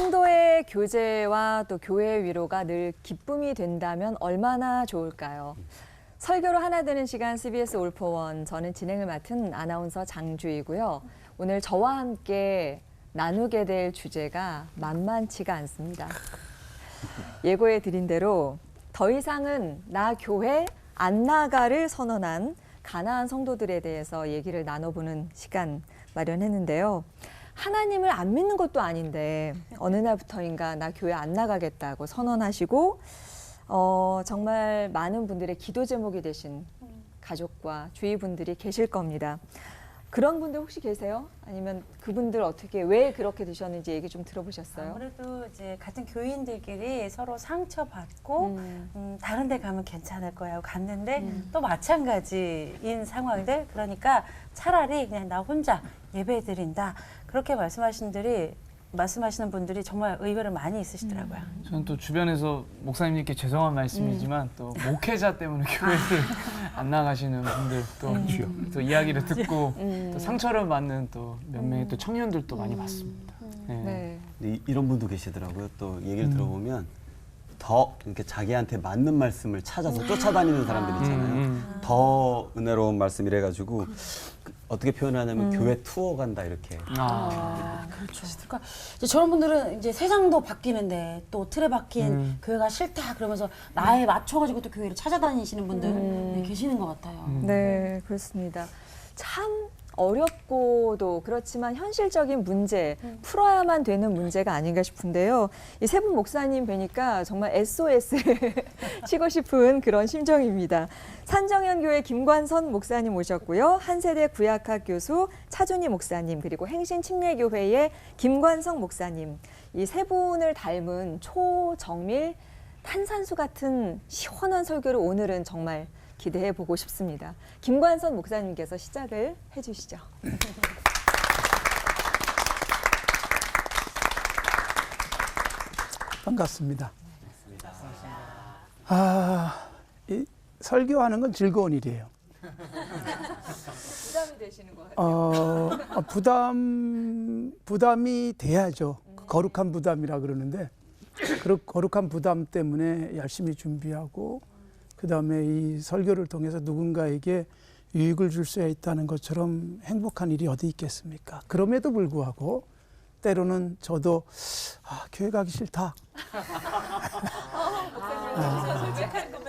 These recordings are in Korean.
성도의 교제와 또 교회의 위로가 늘 기쁨이 된다면 얼마나 좋을까요? 설교로 하나 되는 시간 CBS 올포원, 저는 진행을 맡은 아나운서 장주이고요. 오늘 저와 함께 나누게 될 주제가 만만치가 않습니다. 예고해 드린 대로 더 이상은 나 교회 안 나가를 선언한 가나안 성도들에 대해서 얘기를 나눠보는 시간 마련했는데요. 하나님을 안 믿는 것도 아닌데 어느 날부터인가 나 교회 안 나가겠다고 선언하시고 정말 많은 분들의 기도 제목이 되신 가족과 주위 분들이 계실 겁니다. 그런 분들 혹시 계세요? 아니면 그분들 어떻게 왜 그렇게 되셨는지 얘기 좀 들어보셨어요? 아무래도 이제 같은 교인들끼리 서로 상처받고 다른 데 가면 괜찮을 거야 하고 갔는데 또 마찬가지인 상황들, 그러니까 차라리 그냥 나 혼자 예배 드린다 그렇게 말씀하시는 분들이 정말 의외로 많이 있으시더라고요. 저는 또 주변에서 목사님께 죄송한 말씀이지만 또 목회자 때문에 교회를 안 나가시는 분들 또 이야기를 듣고 또 상처를 받는 또 몇 명의 또 청년들도 많이 봤습니다. 네. 네. 이런 분도 계시더라고요. 또 얘기를 들어보면 더 이렇게 자기한테 맞는 말씀을 찾아서 쫓아다니는 사람들 있잖아요. 더 은혜로운 말씀이래 가지고 어떻게 표현하냐면 교회 투어 간다 이렇게. 그렇죠. 그러니까 이제 저런 분들은 이제 세상도 바뀌는데 또 틀에 박힌 교회가 싫다 그러면서 나에 맞춰가지고 또 교회를 찾아다니시는 분들 계시는 것 같아요. 네, 그렇습니다. 참 어렵고도 그렇지만 현실적인 문제, 풀어야만 되는 문제가 아닌가 싶은데요. 이 세 분 목사님 뵈니까 정말 SOS를 치고 싶은 그런 심정입니다. 산정현교회 김관선 목사님 모셨고요. 한세대 구약학 교수 차준희 목사님, 그리고 행신침례교회의 김관성 목사님. 이 세 분을 닮은 초정밀 탄산수 같은 시원한 설교를 오늘은 정말 기대해 보고 싶습니다. 김관선 목사님께서 시작을 해주시죠. 반갑습니다. 이 설교하는 건 즐거운 일이에요. 부담이 되시는 것 같아요. 부담이 돼야죠. 거룩한 부담이라 그러는데, 그 거룩한 부담 때문에 열심히 준비하고, 그 다음에 이 설교를 통해서 누군가에게 유익을 줄 수 있다는 것처럼 행복한 일이 어디 있겠습니까? 그럼에도 불구하고 때로는 저도 교회 가기 싫다.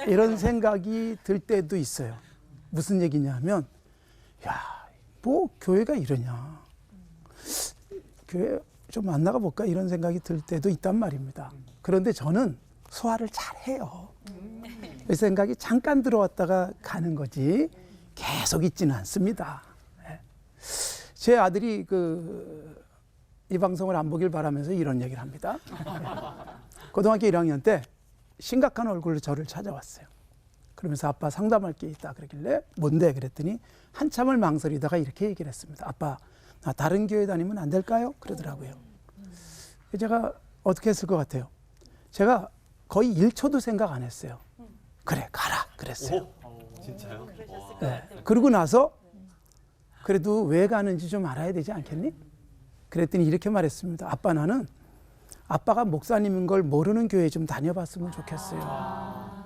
이런 생각이 들 때도 있어요. 무슨 얘기냐면, 뭐 교회가 이러냐. 교회 좀 안 나가볼까? 이런 생각이 들 때도 있단 말입니다. 그런데 저는 소화를 잘해요. 그 생각이 잠깐 들어왔다가 가는 거지 계속 있지는 않습니다. 제 아들이 이 방송을 안 보길 바라면서 이런 얘기를 합니다. 고등학교 1학년 때 심각한 얼굴로 저를 찾아왔어요. 그러면서 아빠 상담할 게 있다 그러길래 뭔데 그랬더니 한참을 망설이다가 이렇게 얘기를 했습니다. 아빠, 나 다른 교회 다니면 안 될까요? 그러더라고요. 제가 어떻게 했을 것 같아요? 제가 거의 1초도 생각 안 했어요. 그래, 가라 그랬어요. 진짜요? 네. 그러고 나서 그래도 왜 가는지 좀 알아야 되지 않겠니? 그랬더니 이렇게 말했습니다. 아빠, 나는 아빠가 목사님인 걸 모르는 교회 좀 다녀봤으면 좋겠어요.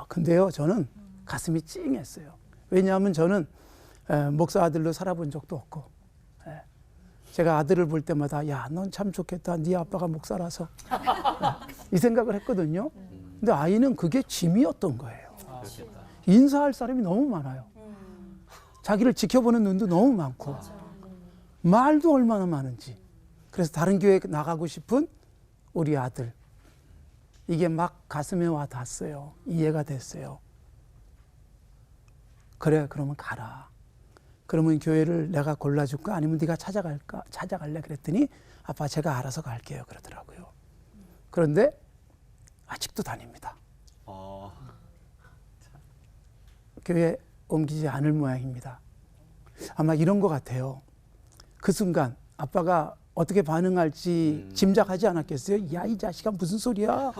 근데요, 저는 가슴이 찡했어요. 왜냐하면 저는 목사 아들로 살아본 적도 없고, 제가 아들을 볼 때마다 야, 넌 참 좋겠다. 네 아빠가 목사라서 이 생각을 했거든요. 근데 아이는 그게 짐이었던 거예요. 인사할 사람이 너무 많아요. 자기를 지켜보는 눈도 너무 많고 말도 얼마나 많은지. 그래서 다른 교회에 나가고 싶은 우리 아들, 이게 막 가슴에 와 닿았어요. 이해가 됐어요. 그래, 그러면 가라. 그러면 교회를 내가 골라줄까? 아니면 네가 찾아갈래? 그랬더니 아빠, 제가 알아서 갈게요. 그러더라고요. 그런데 아직도 다닙니다. 교회 옮기지 않을 모양입니다. 아마 이런 것 같아요. 그 순간 아빠가 어떻게 반응할지 짐작하지 않았겠어요? 야, 이 자식아 무슨 소리야?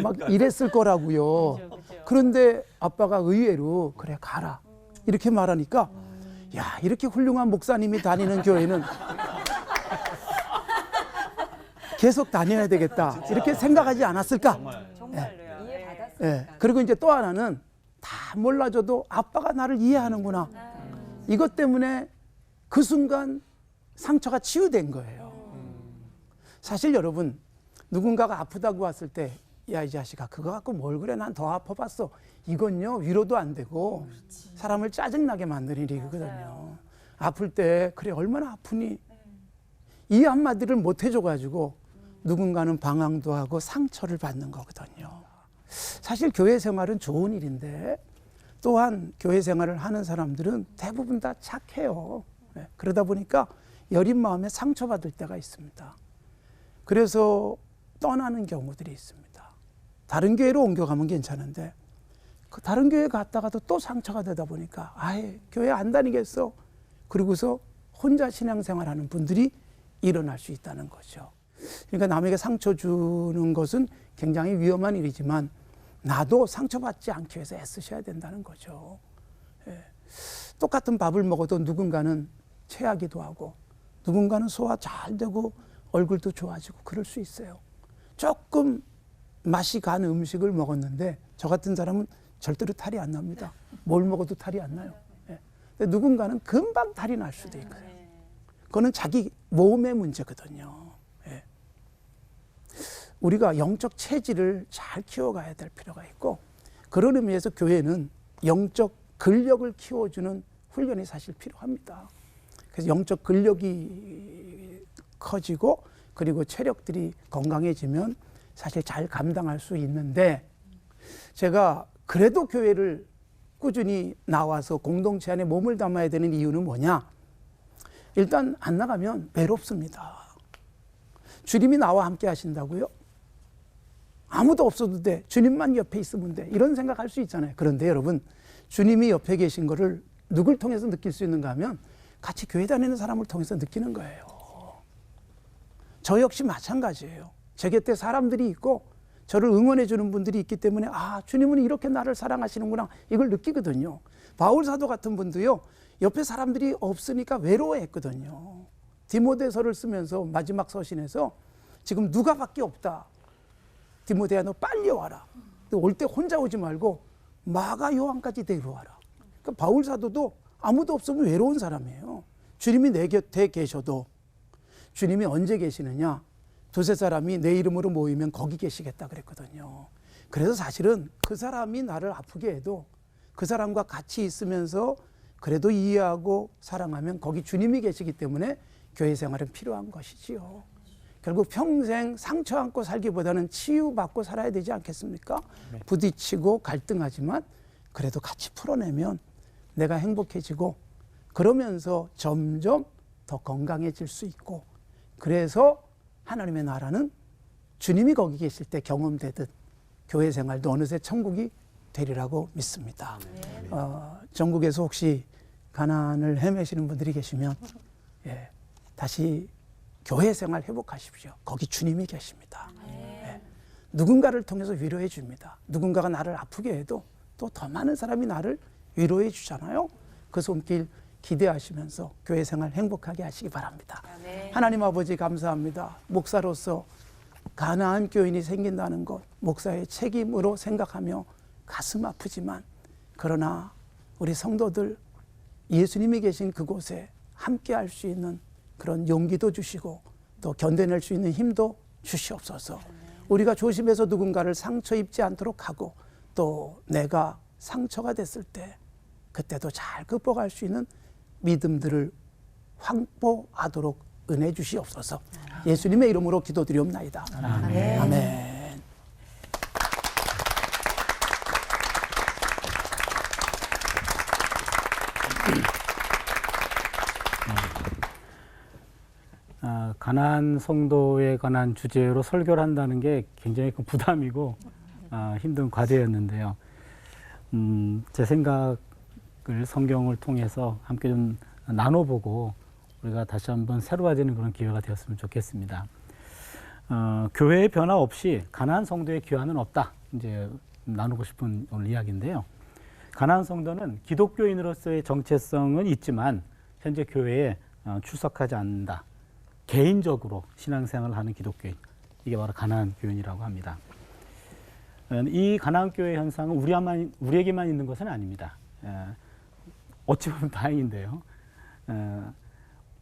막 이랬을 거라고요. 그런데 아빠가 의외로 그래, 가라. 이렇게 말하니까 야, 이렇게 훌륭한 목사님이 다니는 교회는 계속 다녀야 되겠다 이렇게 생각하지 않았을까? 정말로요. 이해받았으니까. 예. 그리고 이제 또 하나는 다 몰라줘도 아빠가 나를 이해하는구나. 이것 때문에 그 순간 상처가 치유된 거예요. 사실 여러분 누군가가 아프다고 왔을 때 야, 이 자식아 그거 갖고 뭘 그래 난 더 아파봤어. 이건요 위로도 안 되고 사람을 짜증나게 만드는 일이거든요. 아플 때 그래 얼마나 아프니 이 한마디를 못 해줘가지고 누군가는 방황도 하고 상처를 받는 거거든요. 사실 교회 생활은 좋은 일인데 또한 교회 생활을 하는 사람들은 대부분 다 착해요. 그러다 보니까 여린 마음에 상처받을 때가 있습니다. 그래서 떠나는 경우들이 있습니다. 다른 교회로 옮겨가면 괜찮은데 그 다른 교회 갔다가도 또 상처가 되다 보니까 아예 교회 안 다니겠어. 그러고서 혼자 신앙생활하는 분들이 일어날 수 있다는 거죠. 그러니까 남에게 상처 주는 것은 굉장히 위험한 일이지만 나도 상처받지 않기 위해서 애쓰셔야 된다는 거죠. 예. 똑같은 밥을 먹어도 누군가는 체하기도 하고 누군가는 소화 잘 되고 얼굴도 좋아지고 그럴 수 있어요. 조금 맛이 간 음식을 먹었는데 저 같은 사람은 절대로 탈이 안 납니다. 뭘 먹어도 탈이 안 나요. 예. 근데 누군가는 금방 탈이 날 수도 있고요. 그거는 자기 몸의 문제거든요. 예. 우리가 영적 체질을 잘 키워가야 될 필요가 있고 그런 의미에서 교회는 영적 근력을 키워주는 훈련이 사실 필요합니다. 그래서 영적 근력이 커지고 그리고 체력들이 건강해지면 사실 잘 감당할 수 있는데 제가 그래도 교회를 꾸준히 나와서 공동체 안에 몸을 담아야 되는 이유는 뭐냐? 일단 안 나가면 외롭습니다. 주님이 나와 함께 하신다고요? 아무도 없어도 돼. 주님만 옆에 있으면 돼. 이런 생각할 수 있잖아요. 그런데 여러분 주님이 옆에 계신 거를 누굴 통해서 느낄 수 있는가 하면 같이 교회 다니는 사람을 통해서 느끼는 거예요. 저 역시 마찬가지예요. 제 곁에 사람들이 있고 저를 응원해 주는 분들이 있기 때문에 아 주님은 이렇게 나를 사랑하시는구나 이걸 느끼거든요. 바울 사도 같은 분도요. 옆에 사람들이 없으니까 외로워했거든요. 디모데서를 쓰면서 마지막 서신에서 지금 누가밖에 없다. 디모데야 너 빨리 와라. 올 때 혼자 오지 말고 마가 요한까지 데려와라. 그러니까 바울 사도도 아무도 없으면 외로운 사람이에요. 주님이 내 곁에 계셔도 주님이 언제 계시느냐? 두세 사람이 내 이름으로 모이면 거기 계시겠다 그랬거든요. 그래서 사실은 그 사람이 나를 아프게 해도 그 사람과 같이 있으면서 그래도 이해하고 사랑하면 거기 주님이 계시기 때문에 교회 생활은 필요한 것이지요. 결국 평생 상처 안고 살기보다는 치유받고 살아야 되지 않겠습니까? 네. 부딪히고 갈등하지만 그래도 같이 풀어내면 내가 행복해지고 그러면서 점점 더 건강해질 수 있고 그래서 하나님의 나라는 주님이 거기 계실 때 경험되듯 교회 생활도 어느새 천국이 되리라고 믿습니다. 전국에서 혹시 가난을 헤매시는 분들이 계시면 예, 다시 교회 생활 회복하십시오. 거기 주님이 계십니다. 예, 누군가를 통해서 위로해 줍니다. 누군가가 나를 아프게 해도 또 더 많은 사람이 나를 위로해 주잖아요. 그 손길 기대하시면서 교회 생활 행복하게 하시기 바랍니다. 하나님 아버지 감사합니다. 목사로서 가난한 교인이 생긴다는 것 목사의 책임으로 생각하며 가슴 아프지만 그러나 우리 성도들 예수님이 계신 그곳에 함께 할 수 있는 그런 용기도 주시고 또 견뎌낼 수 있는 힘도 주시옵소서. 우리가 조심해서 누군가를 상처 입지 않도록 하고 또 내가 상처가 됐을 때 그때도 잘 극복할 수 있는 믿음들을 확보하도록 은혜 주시옵소서. 예수님의 이름으로 기도드리옵나이다. 아멘. 아멘. 가난 성도에 관한 주제로 설교를 한다는 게 굉장히 큰 부담이고 힘든 과제였는데요. 제 생각을 성경을 통해서 함께 좀 나눠보고 우리가 다시 한번 새로워지는 그런 기회가 되었으면 좋겠습니다. 교회의 변화 없이 가난한 성도의 귀환은 없다. 이제 나누고 싶은 오늘 이야기인데요. 가난한 성도는 기독교인으로서의 정체성은 있지만 현재 교회에 출석하지 않는다. 개인적으로 신앙생활을 하는 기독교인, 이게 바로 가나안 교인이라고 합니다. 이 가나안 교회 현상은 우리에게만 있는 것은 아닙니다. 어찌 보면 다행인데요.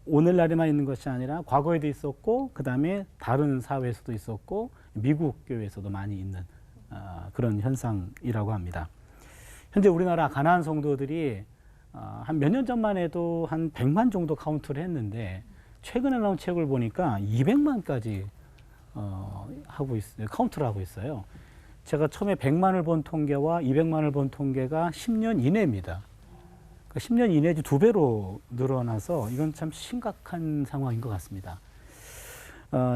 오늘날에만 있는 것이 아니라 과거에도 있었고, 그 다음에 다른 사회에서도 있었고, 미국 교회에서도 많이 있는 그런 현상이라고 합니다. 현재 우리나라 가나안 성도들이 한 몇 년 전만 해도 한 100만 정도 카운트를 했는데, 최근에 나온 책을 보니까 200만까지 카운트를 하고 있어요. 제가 처음에 100만을 본 통계와 200만을 본 통계가 10년 이내입니다. 10년 이내 2배로 늘어나서 이건 참 심각한 상황인 것 같습니다.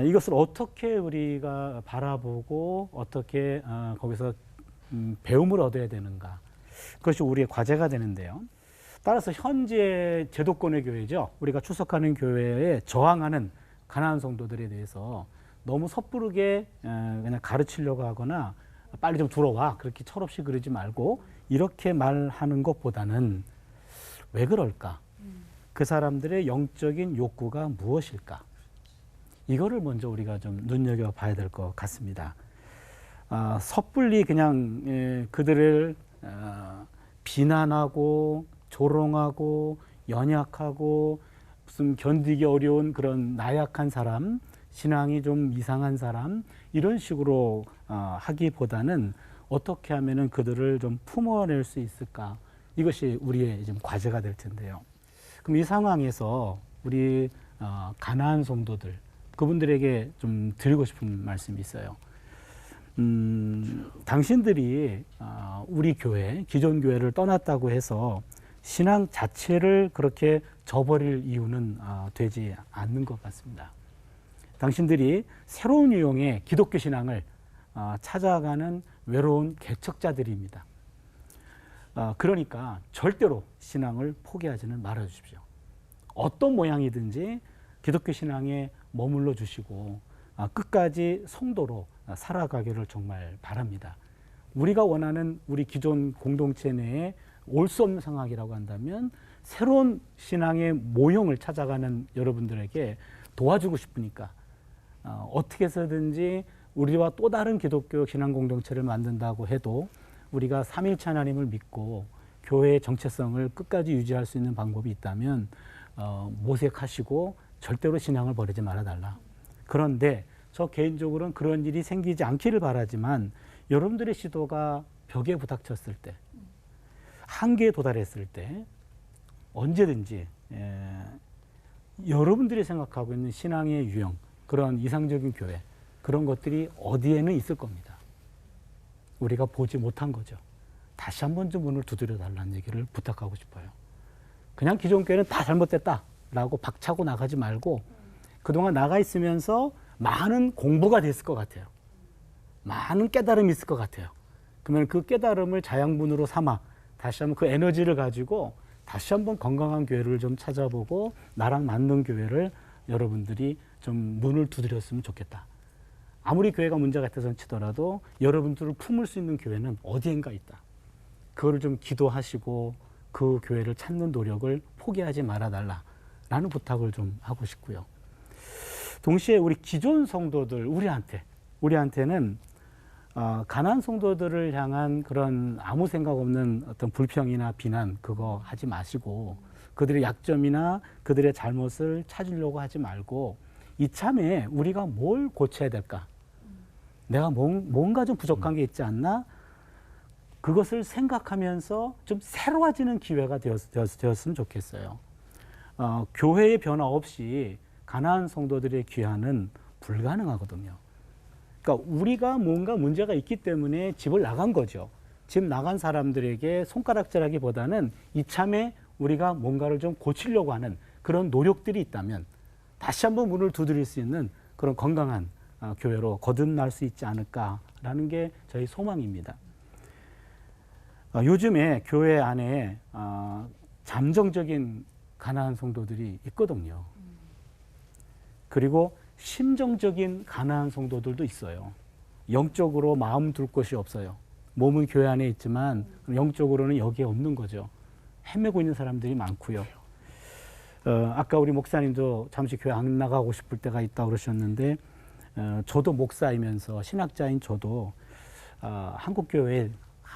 이것을 어떻게 우리가 바라보고 어떻게 거기서 배움을 얻어야 되는가, 그것이 우리의 과제가 되는데요. 따라서 현재 제도권의 교회죠, 우리가 출석하는 교회에 저항하는 가나안 성도들에 대해서 너무 섣부르게 그냥 가르치려고 하거나 빨리 좀 들어와 그렇게 철없이 그러지 말고 이렇게 말하는 것보다는 왜 그럴까? 그 사람들의 영적인 욕구가 무엇일까? 이거를 먼저 우리가 좀 눈여겨봐야 될 것 같습니다. 섣불리 그냥 그들을 비난하고 조롱하고 연약하고 무슨 견디기 어려운 그런 나약한 사람, 신앙이 좀 이상한 사람, 이런 식으로 하기보다는 어떻게 하면은 그들을 좀 품어낼 수 있을까? 이것이 우리의 좀 과제가 될 텐데요. 그럼 이 상황에서 우리 가나안 성도들, 그분들에게 좀 드리고 싶은 말씀이 있어요. 당신들이 우리 교회, 기존 교회를 떠났다고 해서 신앙 자체를 그렇게 저버릴 이유는 되지 않는 것 같습니다. 당신들이 새로운 유형의 기독교 신앙을 찾아가는 외로운 개척자들입니다. 그러니까 절대로 신앙을 포기하지는 말아 주십시오. 어떤 모양이든지 기독교 신앙에 머물러 주시고 끝까지 성도로 살아가기를 정말 바랍니다. 우리가 원하는 우리 기존 공동체 내에 올 수 없는 상황이라고 한다면 새로운 신앙의 모형을 찾아가는 여러분들에게 도와주고 싶으니까 어떻게 해서든지 우리와 또 다른 기독교 신앙 공동체를 만든다고 해도 우리가 삼위일체 하나님을 믿고 교회의 정체성을 끝까지 유지할 수 있는 방법이 있다면 모색하시고 절대로 신앙을 버리지 말아달라. 그런데 저 개인적으로는 그런 일이 생기지 않기를 바라지만 여러분들의 시도가 벽에 부닥쳤을 때, 한계에 도달했을 때 언제든지 여러분들이 생각하고 있는 신앙의 유형, 그런 이상적인 교회, 그런 것들이 어디에는 있을 겁니다. 우리가 보지 못한 거죠. 다시 한번 좀 문을 두드려 달라는 얘기를 부탁하고 싶어요. 그냥 기존 교회는 다 잘못됐다라고 박차고 나가지 말고 그동안 나가 있으면서 많은 공부가 됐을 것 같아요. 많은 깨달음이 있을 것 같아요. 그러면 그 깨달음을 자양분으로 삼아 다시 한번 그 에너지를 가지고 다시 한번 건강한 교회를 좀 찾아보고 나랑 맞는 교회를 여러분들이 좀 문을 두드렸으면 좋겠다. 아무리 교회가 문제가 있다고 치더라도 여러분들을 품을 수 있는 교회는 어디엔가 있다. 그거를 좀 기도하시고 그 교회를 찾는 노력을 포기하지 말아달라라는 부탁을 좀 하고 싶고요. 동시에 우리 기존 성도들, 우리한테는 가나안 성도들을 향한 그런 아무 생각 없는 어떤 불평이나 비난, 그거 하지 마시고 그들의 약점이나 그들의 잘못을 찾으려고 하지 말고 이참에 우리가 뭘 고쳐야 될까? 내가 뭔가 좀 부족한 게 있지 않나? 그것을 생각하면서 좀 새로워지는 기회가 되었으면 좋겠어요. 교회의 변화 없이 가나안 성도들의 귀환은 불가능하거든요. 그러니까 우리가 뭔가 문제가 있기 때문에 집을 나간 거죠. 집 나간 사람들에게 손가락질하기보다는 이참에 우리가 뭔가를 좀 고치려고 하는 그런 노력들이 있다면 다시 한번 문을 두드릴 수 있는 그런 건강한 교회로 거듭날 수 있지 않을까라는 게 저희 소망입니다. 요즘에 교회 안에 잠정적인 가나안 성도들이 있거든요. 그리고 심정적인 가나안 성도들도 있어요. 영적으로 마음 둘 곳이 없어요. 몸은 교회 안에 있지만 영적으로는 여기에 없는 거죠. 헤매고 있는 사람들이 많고요. 아까 우리 목사님도 잠시 교회 안 나가고 싶을 때가 있다고 그러셨는데 저도 목사이면서 신학자인 저도 한국 교회에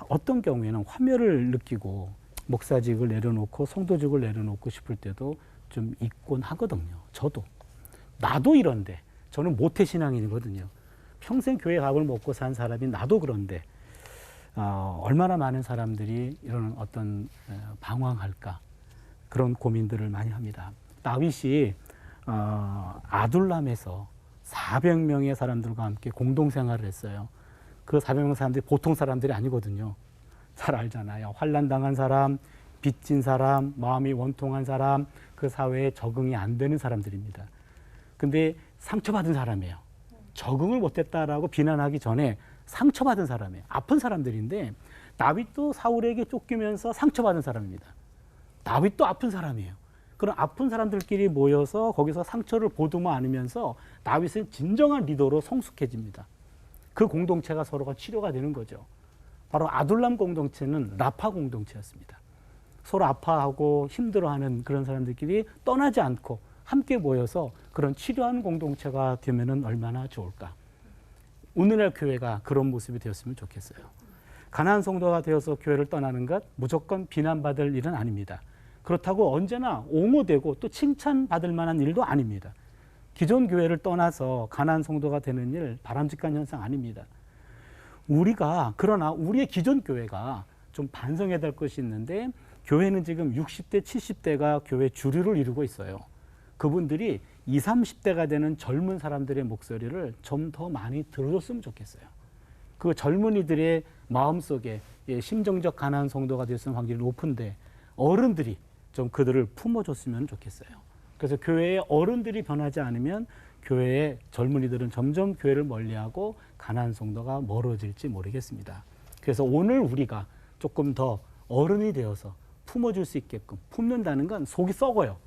어떤 경우에는 환멸을 느끼고 목사직을 내려놓고 성도직을 내려놓고 싶을 때도 좀 있곤 하거든요. 저도 나도 이런데 저는 모태 신앙인이거든요. 평생 교회 밥을 먹고 산 사람이 나도 그런데 얼마나 많은 사람들이 이런 어떤 방황할까 그런 고민들을 많이 합니다. 다윗이 아둘람에서 400명의 사람들과 함께 공동생활을 했어요. 그 400명 사람들이 보통 사람들이 아니거든요. 잘 알잖아요. 환난당한 사람, 빚진 사람, 마음이 원통한 사람, 그 사회에 적응이 안 되는 사람들입니다. 근데 상처받은 사람이에요. 적응을 못했다라고 비난하기 전에 상처받은 사람이에요. 아픈 사람들인데 다윗도 사울에게 쫓기면서 상처받은 사람입니다. 다윗도 아픈 사람이에요. 그런 아픈 사람들끼리 모여서 거기서 상처를 보듬어 안으면서 다윗은 진정한 리더로 성숙해집니다. 그 공동체가 서로가 치료가 되는 거죠. 바로 아둘람 공동체는 라파 공동체였습니다. 서로 아파하고 힘들어하는 그런 사람들끼리 떠나지 않고 함께 모여서 그런 치료하는 공동체가 되면 얼마나 좋을까. 오늘날 교회가 그런 모습이 되었으면 좋겠어요. 가난한 성도가 되어서 교회를 떠나는 것 무조건 비난받을 일은 아닙니다. 그렇다고 언제나 옹호되고 또 칭찬받을 만한 일도 아닙니다. 기존 교회를 떠나서 가난한 성도가 되는 일 바람직한 현상 아닙니다. 그러나 우리의 기존 교회가 좀 반성해야 될 것이 있는데 교회는 지금 60대, 70대가 교회 주류를 이루고 있어요. 그분들이 20, 30대가 되는 젊은 사람들의 목소리를 좀 더 많이 들어줬으면 좋겠어요. 그 젊은이들의 마음속에 심정적 가난한 성도가 될 수 있는 확률이 높은데 어른들이 좀 그들을 품어줬으면 좋겠어요. 그래서 교회의 어른들이 변하지 않으면 교회의 젊은이들은 점점 교회를 멀리하고 가난한 성도가 멀어질지 모르겠습니다. 그래서 오늘 우리가 조금 더 어른이 되어서 품어줄 수 있게끔, 품는다는 건 속이 썩어요.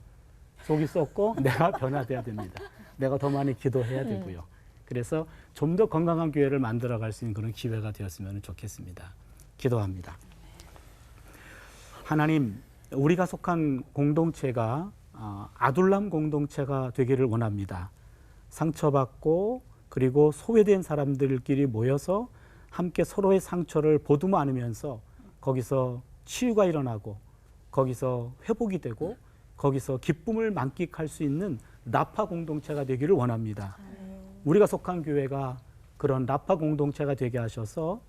속이 썩고 내가 변화돼야 됩니다. 내가 더 많이 기도해야 되고요. 그래서 좀 더 건강한 교회를 만들어갈 수 있는 그런 기회가 되었으면 좋겠습니다. 기도합니다. 하나님, 우리가 속한 공동체가 아둘람 공동체가 되기를 원합니다. 상처받고 그리고 소외된 사람들끼리 모여서 함께 서로의 상처를 보듬어 안으면서 거기서 치유가 일어나고 거기서 회복이 되고 거기서 기쁨을 만끽할 수 있는 라파 공동체가 되기를 원합니다. 우리가 속한 교회가 그런 라파 공동체가 되게 하셔서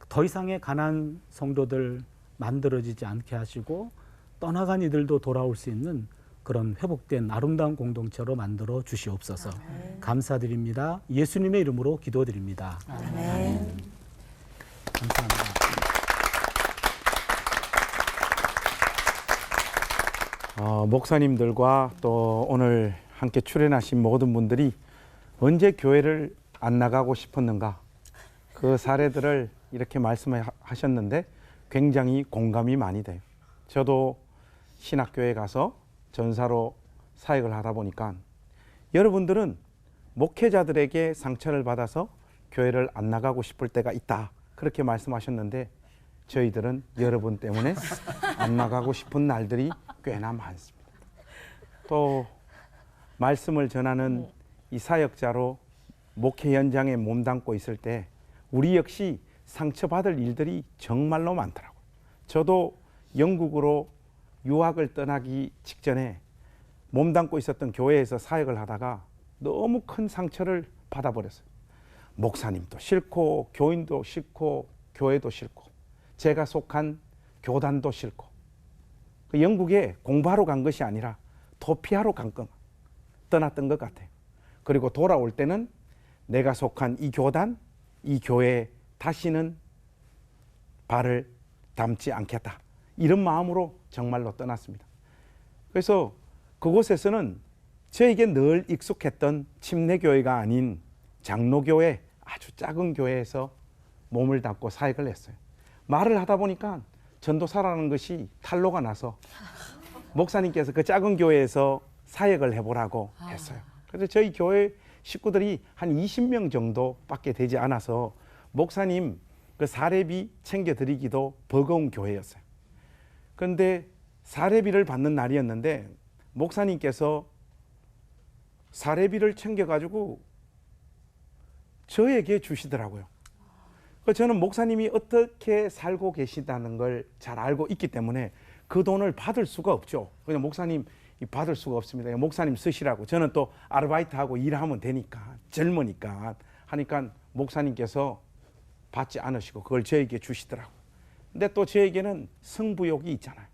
더 이상의 가난한 성도들 만들어지지 않게 하시고 떠나간 이들도 돌아올 수 있는 그런 회복된 아름다운 공동체로 만들어 주시옵소서. 감사드립니다. 예수님의 이름으로 기도드립니다. 아멘. 감사합니다. 목사님들과 또 오늘 함께 출연하신 모든 분들이 언제 교회를 안 나가고 싶었는가 그 사례들을 이렇게 말씀하셨는데 굉장히 공감이 많이 돼요. 저도 신학교에 가서 전사로 사역을 하다 보니까 여러분들은 목회자들에게 상처를 받아서 교회를 안 나가고 싶을 때가 있다 그렇게 말씀하셨는데 저희들은 여러분 때문에 안 나가고 싶은 날들이 꽤나 많습니다. 또 말씀을 전하는 이 사역자로 목회 현장에 몸담고 있을 때 우리 역시 상처받을 일들이 정말로 많더라고요. 저도 영국으로 유학을 떠나기 직전에 몸담고 있었던 교회에서 사역을 하다가 너무 큰 상처를 받아버렸어요. 목사님도 싫고 교인도 싫고 교회도 싫고 제가 속한 교단도 싫고 영국에 공부하러 간 것이 아니라 도피하러 떠났던 것 같아요. 그리고 돌아올 때는 내가 속한 이 교단, 이 교회에 다시는 발을 담지 않겠다. 이런 마음으로 정말로 떠났습니다. 그래서 그곳에서는 저에게 늘 익숙했던 침례교회가 아닌 장로교회, 아주 작은 교회에서 몸을 담고 사역을 했어요. 말을 하다 보니까 전도사라는 것이 탄로가 나서 목사님께서 그 작은 교회에서 사역을 해보라고 했어요. 그래서 저희 교회 식구들이 한 20명 정도밖에 되지 않아서 목사님 그 사례비 챙겨드리기도 버거운 교회였어요. 그런데 사례비를 받는 날이었는데 목사님께서 사례비를 챙겨가지고 저에게 주시더라고요. 저는 목사님이 어떻게 살고 계시다는 걸 잘 알고 있기 때문에 그 돈을 받을 수가 없죠. 그냥 목사님 받을 수가 없습니다. 목사님 쓰시라고. 저는 또 아르바이트하고 일하면 되니까, 젊으니까 하니까 목사님께서 받지 않으시고 그걸 저에게 주시더라고요. 근데 또 저에게는 승부욕이 있잖아요.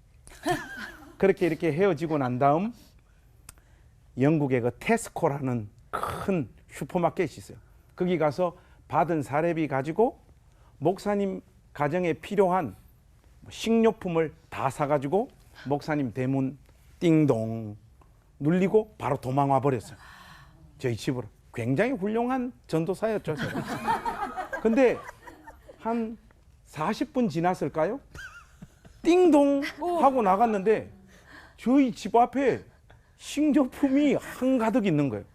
그렇게 이렇게 헤어지고 난 다음 영국의 그 테스코라는 큰 슈퍼마켓이 있어요. 거기 가서 받은 사례비 가지고 목사님 가정에 필요한 식료품을 다 사가지고 목사님 대문 띵동 눌리고 바로 도망와 버렸어요. 저희 집으로. 굉장히 훌륭한 전도사였죠. 근데 한 40분 지났을까요? 띵동 하고 나갔는데 저희 집 앞에 식료품이 한가득 있는 거예요.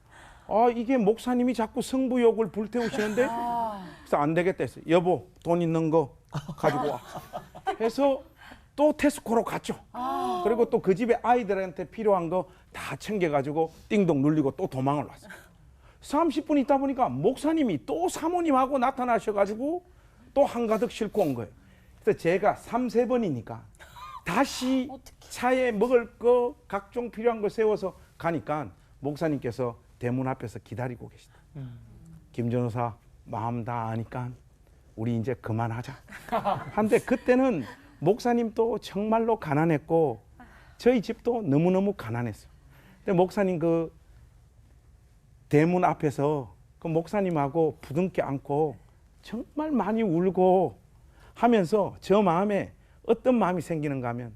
아, 이게 목사님이 자꾸 승부욕을 불태우시는데 그래서 안 되겠다 했어요. 여보, 돈 있는 거 가지고 와 해서 또 테스코로 갔죠. 그리고 또 그 집에 아이들한테 필요한 거 다 챙겨가지고 띵동 눌리고 또 도망을 왔어요. 30분 있다 보니까 목사님이 또 사모님하고 나타나셔가지고 또 한가득 싣고 온 거예요. 그래서 제가 3-4번이니까 다시 차에 먹을 거 각종 필요한 거 세워서 가니까 목사님께서 대문 앞에서 기다리고 계시다. 김 전도사 마음 다 아니까 우리 이제 그만하자. 한데 그때는 목사님도 정말로 가난했고 저희 집도 너무너무 가난했어요. 근데 목사님 그 대문 앞에서 그 목사님하고 부둥켜 안고 정말 많이 울고 하면서 저 마음에 어떤 마음이 생기는가 하면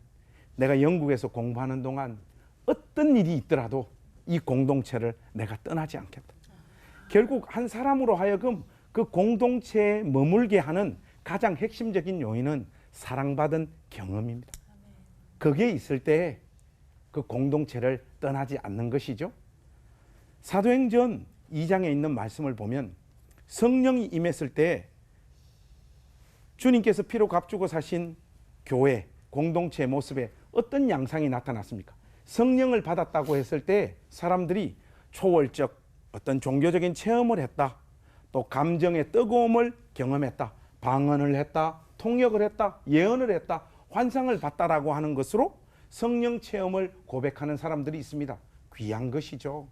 내가 영국에서 공부하는 동안 어떤 일이 있더라도 이 공동체를 내가 떠나지 않겠다. 결국 한 사람으로 하여금 그 공동체에 머물게 하는 가장 핵심적인 요인은 사랑받은 경험입니다. 거기에 있을 때 그 공동체를 떠나지 않는 것이죠. 사도행전 2장에 있는 말씀을 보면 성령이 임했을 때 주님께서 피로 값주고 사신 교회, 공동체의 모습에 어떤 양상이 나타났습니까? 성령을 받았다고 했을 때 사람들이 초월적 어떤 종교적인 체험을 했다. 또 감정의 뜨거움을 경험했다. 방언을 했다. 통역을 했다. 예언을 했다. 환상을 봤다라고 하는 것으로 성령 체험을 고백하는 사람들이 있습니다. 귀한 것이죠.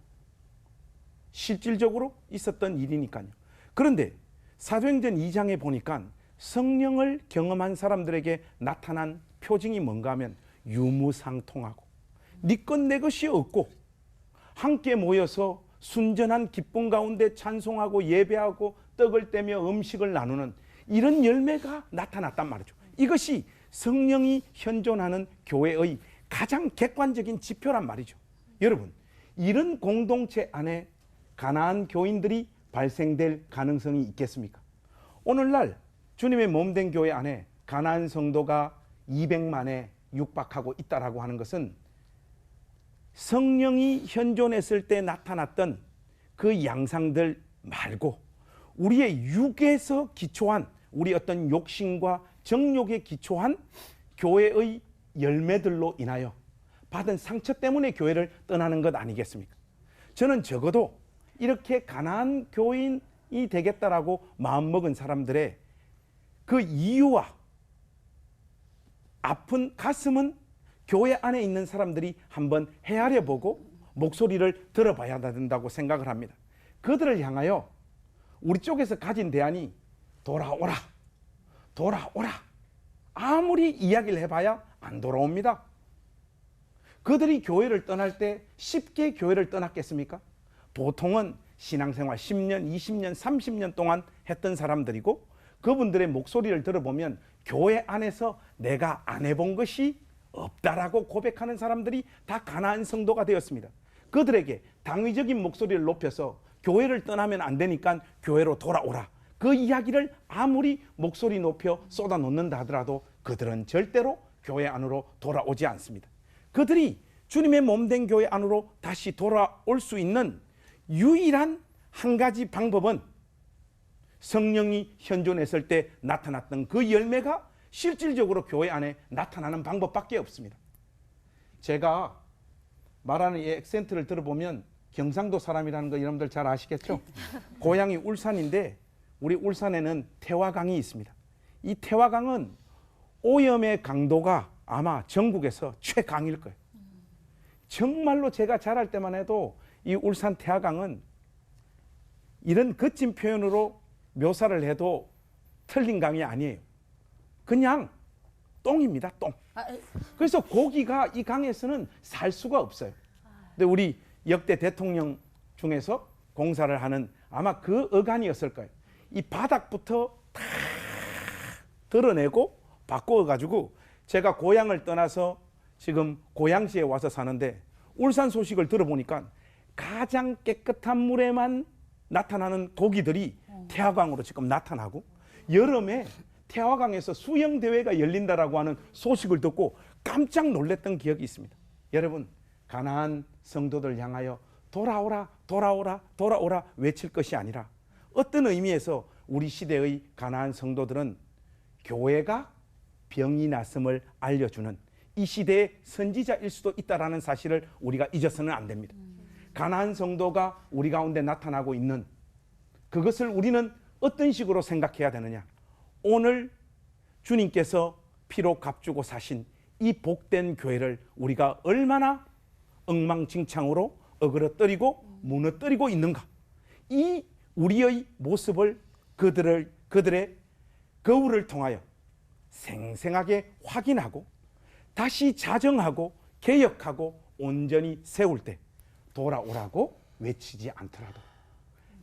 실질적으로 있었던 일이니까요. 그런데 사도행전 2장에 보니까 성령을 경험한 사람들에게 나타난 표징이 뭔가 하면 유무상통하고 네 것 내 것이 없고 함께 모여서 순전한 기쁨 가운데 찬송하고 예배하고 떡을 떼며 음식을 나누는 이런 열매가 나타났단 말이죠. 이것이 성령이 현존하는 교회의 가장 객관적인 지표란 말이죠. 여러분, 이런 공동체 안에 가나안 교인들이 발생될 가능성이 있겠습니까? 오늘날 주님의 몸된 교회 안에 가나안 성도가 200만에 육박하고 있다라고 하는 것은 성령이 현존했을 때 나타났던 그 양상들 말고 우리의 육에서 기초한 우리 어떤 욕심과 정욕에 기초한 교회의 열매들로 인하여 받은 상처 때문에 교회를 떠나는 것 아니겠습니까? 저는 적어도 이렇게 가난한 교인이 되겠다라고 마음먹은 사람들의 그 이유와 아픈 가슴은 교회 안에 있는 사람들이 한번 헤아려 보고 목소리를 들어봐야 된다고 생각을 합니다. 그들을 향하여 우리 쪽에서 가진 대안이 돌아오라, 돌아오라. 아무리 이야기를 해봐야 안 돌아옵니다. 그들이 교회를 떠날 때 쉽게 교회를 떠났겠습니까? 보통은 신앙생활 10년, 20년, 30년 동안 했던 사람들이고 그분들의 목소리를 들어보면 교회 안에서 내가 안 해본 것이 없다라고 고백하는 사람들이 다 가나안 성도가 되었습니다. 그들에게 당위적인 목소리를 높여서 교회를 떠나면 안 되니까 교회로 돌아오라. 그 이야기를 아무리 목소리 높여 쏟아놓는다 하더라도 그들은 절대로 교회 안으로 돌아오지 않습니다. 그들이 주님의 몸된 교회 안으로 다시 돌아올 수 있는 유일한 한 가지 방법은 성령이 현존했을 때 나타났던 그 열매가 실질적으로 교회 안에 나타나는 방법밖에 없습니다. 제가 말하는 이 액센트를 들어보면 경상도 사람이라는 거 여러분들 잘 아시겠죠? 고향이 울산인데 우리 울산에는 태화강이 있습니다. 이 태화강은 오염의 강도가 아마 전국에서 최강일 거예요. 정말로 제가 자랄 때만 해도 이 울산 태화강은 이런 거친 표현으로 묘사를 해도 틀린 강이 아니에요. 그냥 똥입니다, 똥. 그래서 고기가 이 강에서는 살 수가 없어요. 근데 우리 역대 대통령 중에서 공사를 하는 아마 그 어간이었을 거예요. 이 바닥부터 다 드러내고 바꿔가지고 제가 고향을 떠나서 지금 고양시에 와서 사는데 울산 소식을 들어보니까 가장 깨끗한 물에만 나타나는 고기들이 태화강으로 지금 나타나고 여름에 태화강에서 수영대회가 열린다라고 하는 소식을 듣고 깜짝 놀랐던 기억이 있습니다. 여러분, 가나안 성도들 향하여 돌아오라, 돌아오라, 돌아오라 외칠 것이 아니라 어떤 의미에서 우리 시대의 가나안 성도들은 교회가 병이 났음을 알려주는 이 시대의 선지자일 수도 있다는 사실을 우리가 잊어서는 안 됩니다. 가나안 성도가 우리 가운데 나타나고 있는 그것을 우리는 어떤 식으로 생각해야 되느냐. 오늘 주님께서 피로 값주고 사신 이 복된 교회를 우리가 얼마나 엉망진창으로 어그러뜨리고 무너뜨리고 있는가. 이 우리의 모습을 그들의 거울을 통하여 생생하게 확인하고 다시 자정하고 개혁하고 온전히 세울 때 돌아오라고 외치지 않더라도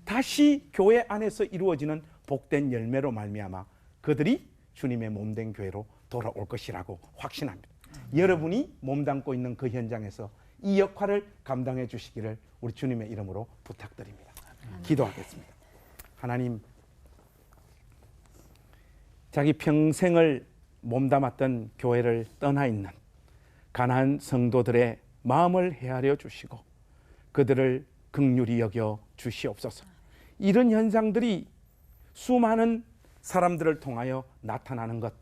다시 교회 안에서 이루어지는 복된 열매로 말미암아 그들이 주님의 몸된 교회로 돌아올 것이라고 확신합니다. 여러분이 몸담고 있는 그 현장에서 이 역할을 감당해 주시기를 우리 주님의 이름으로 부탁드립니다. 기도하겠습니다. 하나님, 자기 평생을 몸담았던 교회를 떠나 있는 가난한 성도들의 마음을 헤아려 주시고 그들을 긍휼히 여겨 주시옵소서. 이런 현상들이 수많은 사람들을 통하여 나타나는 것,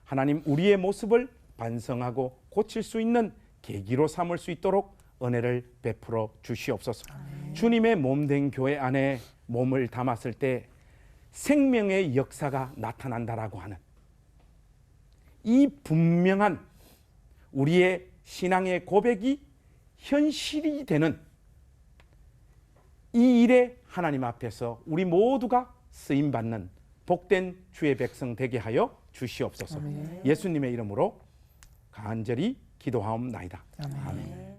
하나님 우리의 모습을 반성하고 고칠 수 있는 계기로 삼을 수 있도록 은혜를 베풀어 주시옵소서. 주님의 몸된 교회 안에 몸을 담았을 때 생명의 역사가 나타난다라고 하는 이 분명한 우리의 신앙의 고백이 현실이 되는 이 일에 하나님 앞에서 우리 모두가 쓰임받는 복된 주의 백성 되게 하여 주시옵소서. 예수님의 이름으로 간절히 기도하옵나이다. 아멘.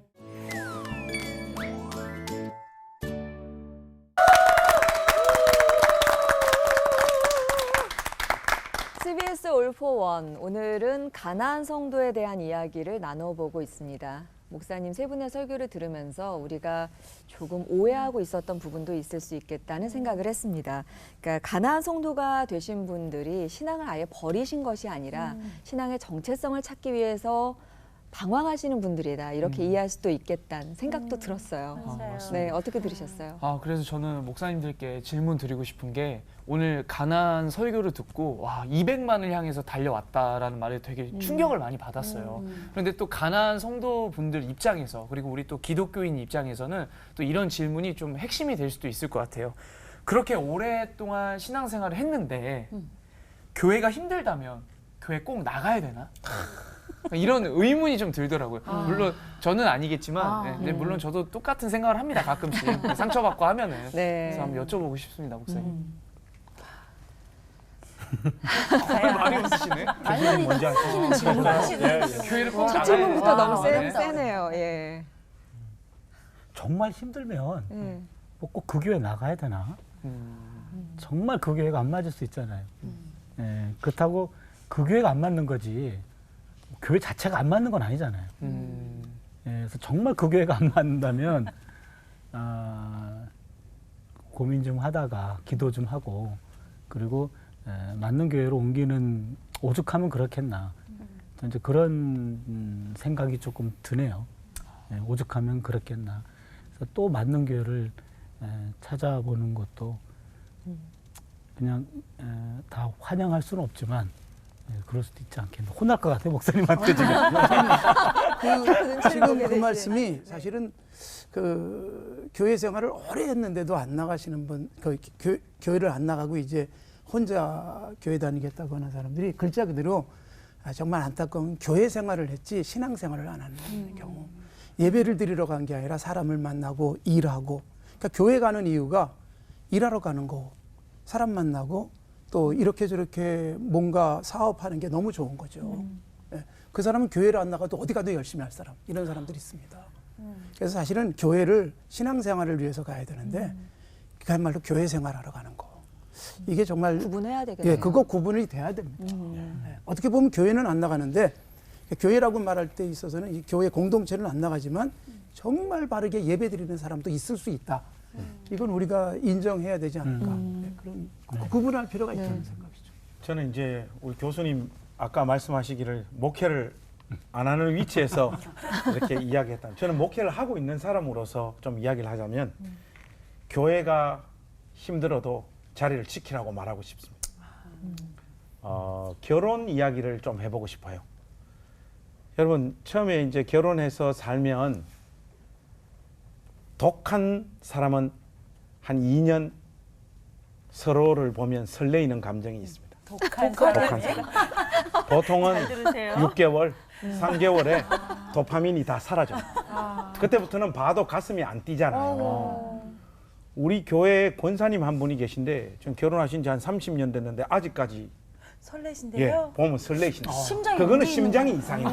CBS 올포원, 오늘은 가나안 성도에 대한 이야기를 나눠보고 있습니다. 목사님 세 분의 설교를 들으면서 우리가 조금 오해하고 있었던 부분도 있을 수 있겠다는 생각을 했습니다. 그러니까 가나안 성도가 되신 분들이 신앙을 아예 버리신 것이 아니라 신앙의 정체성을 찾기 위해서 방황하시는 분들이다. 이렇게 이해할 수도 있겠다는 생각도 들었어요. 맞아요. 네, 어떻게 들으셨어요? 그래서 저는 목사님들께 질문 드리고 싶은 게 오늘 가나안 설교를 듣고 와 200만을 향해서 달려왔다라는 말에 되게 충격을 많이 받았어요. 그런데 또 가나안 성도분들 입장에서 그리고 우리 또 기독교인 입장에서는 또 이런 질문이 좀 핵심이 될 수도 있을 것 같아요. 그렇게 오랫동안 신앙생활을 했는데 교회가 힘들다면 교회 꼭 나가야 되나? 이런 의문이 좀 들더라고요. 물론 저는 아니겠지만, 네, 물론 저도 똑같은 생각을 합니다. 가끔씩 상처받고 하면은. 네. 그래서 한번 여쭤보고 싶습니다, 목사님. 많이 웃으시네. 당연히 하시는 질문 하시는 교회를 꼭 첫 나가야 질문부터 되나? 너무 네. 세네요. 예. 정말 힘들면 네. 뭐 꼭 그 교회 나가야 되나? 정말 그 교회가 안 맞을 수 있잖아요. 예, 그렇다고 그 교회가 안 맞는 거지 교회 자체가 안 맞는 건 아니잖아요. 예, 그래서 정말 그 교회가 안 맞는다면 고민 좀 하다가 기도 좀 하고 그리고 맞는 교회로 옮기는 오죽하면 그렇겠나. 이제 그런 생각이 조금 드네요. 예, 오죽하면 그렇겠나. 그래서 또 맞는 교회를 찾아보는 것도 그냥 다 환영할 수는 없지만 네, 그럴 수도 있지 않겠나. 혼날 것 같아요, 목사님한테 지금. 지금 그 말씀이 사실은 그 교회 생활을 오래 했는데도 안 나가시는 분, 교회를 안 나가고 이제 혼자 교회 다니겠다고 하는 사람들이 글자 그대로 정말 안타까운 교회 생활을 했지 신앙 생활을 안 하는 경우. 예배를 드리러 간 게 아니라 사람을 만나고 일하고. 그러니까 교회 가는 이유가 일하러 가는 거고 사람 만나고 또 이렇게 저렇게 뭔가 사업하는 게 너무 좋은 거죠. 예. 그 사람은 교회를 안 나가도 어디 가도 열심히 할 사람 이런 사람들이 있습니다. 그래서 사실은 교회를 신앙생활을 위해서 가야 되는데 그야말로 교회 생활하러 가는 거 이게 정말 구분해야 되겠네요. 예, 그거 구분이 돼야 됩니다. 예. 어떻게 보면 교회는 안 나가는데 교회라고 말할 때 있어서는 이 교회 공동체는 안 나가지만 정말 바르게 예배드리는 사람도 있을 수 있다. 이건 우리가 인정해야 되지 않을까. 네, 그런 구분할 필요가 있다는 생각이죠. 저는 이제 우리 교수님 아까 말씀하시기를 목회를 안 하는 위치에서 이렇게 이야기했다. 저는 목회를 하고 있는 사람으로서 좀 이야기를 하자면 교회가 힘들어도 자리를 지키라고 말하고 싶습니다. 결혼 이야기를 좀 해보고 싶어요. 여러분 처음에 이제 결혼해서 살면 독한 사람은 한 2년 서로를 보면 설레이는 감정이 있습니다. 독한 독한 사람이. 사람. 보통은 들으세요. 6개월, 3개월에 도파민이 다 사라져요. 그때부터는 봐도 가슴이 안 뛰잖아요. 우리 교회 권사님 한 분이 계신데 전 결혼하신 지 한 30년 됐는데 아직까지 설레신데요. 보면 설레시네. 심장이 그거는 움직이는 심장이 이상해요.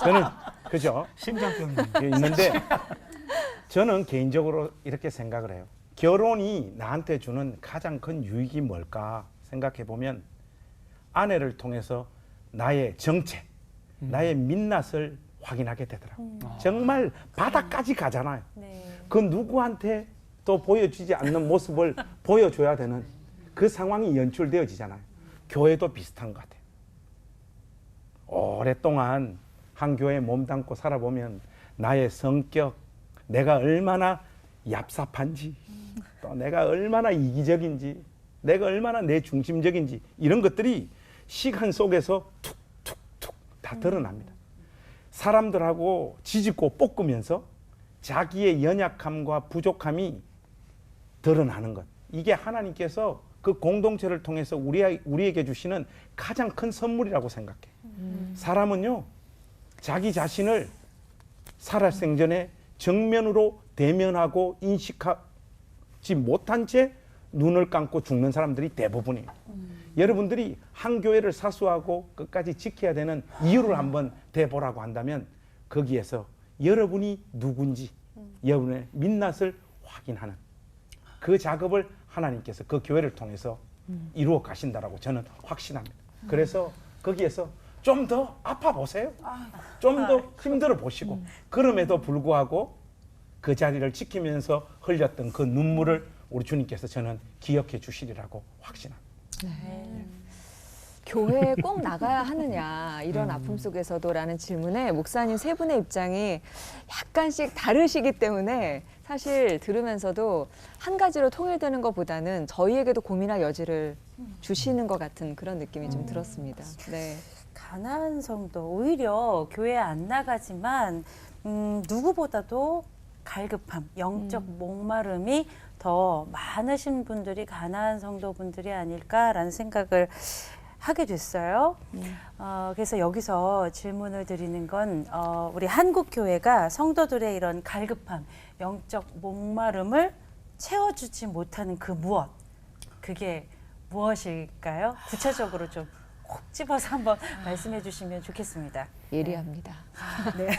저는 그죠? 심장병이 있는데 저는 개인적으로 이렇게 생각을 해요. 결혼이 나한테 주는 가장 큰 유익이 뭘까 생각해 보면 아내를 통해서 나의 정체, 나의 민낯을 확인하게 되더라고요. 정말 바닥까지 가잖아요. 네. 그 누구한테 또 보여주지 않는 모습을 보여줘야 되는 그 상황이 연출되어지잖아요. 교회도 비슷한 것 같아요. 오랫동안 한 교회에 몸담고 살아보면 나의 성격, 내가 얼마나 얍삽한지, 또 내가 얼마나 이기적인지, 내가 얼마나 내 중심적인지 이런 것들이 시간 속에서 툭툭툭 다 드러납니다. 사람들하고 지집고 볶으면서 자기의 연약함과 부족함이 드러나는 것. 이게 하나님께서 그 공동체를 통해서 우리에게 주시는 가장 큰 선물이라고 생각해. 사람은요, 자기 자신을 살아생전에 정면으로 대면하고 인식하지 못한 채 눈을 감고 죽는 사람들이 대부분이에요. 여러분들이 한 교회를 사수하고 끝까지 지켜야 되는 이유를 한번 대보라고 한다면 거기에서 여러분이 누군지 여러분의 민낯을 확인하는 그 작업을 하나님께서 그 교회를 통해서 이루어 가신다라고 저는 확신합니다. 그래서 거기에서 좀 더 아파 보세요. 좀 더 힘들어 보시고 그럼에도 불구하고 그 자리를 지키면서 흘렸던 그 눈물을 우리 주님께서 저는 기억해 주시리라고 확신합니다. 교회에 꼭 나가야 하느냐 이런 아픔 속에서도라는 질문에 목사님 세 분의 입장이 약간씩 다르시기 때문에 사실 들으면서도 한 가지로 통일되는 것보다는 저희에게도 고민할 여지를 주시는 것 같은 그런 느낌이 좀 들었습니다. 네. 가나안 성도 오히려 교회 안 나가지만 누구보다도 갈급함, 영적 목마름이 더 많으신 분들이 가나안 성도분들이 아닐까라는 생각을 하게 됐어요. 그래서 여기서 질문을 드리는 건 우리 한국 교회가 성도들의 이런 갈급함, 영적 목마름을 채워주지 못하는 그 무엇, 그게 무엇일까요? 구체적으로 좀 콕 집어서 한번 말씀해 주시면 좋겠습니다. 예리합니다. 네.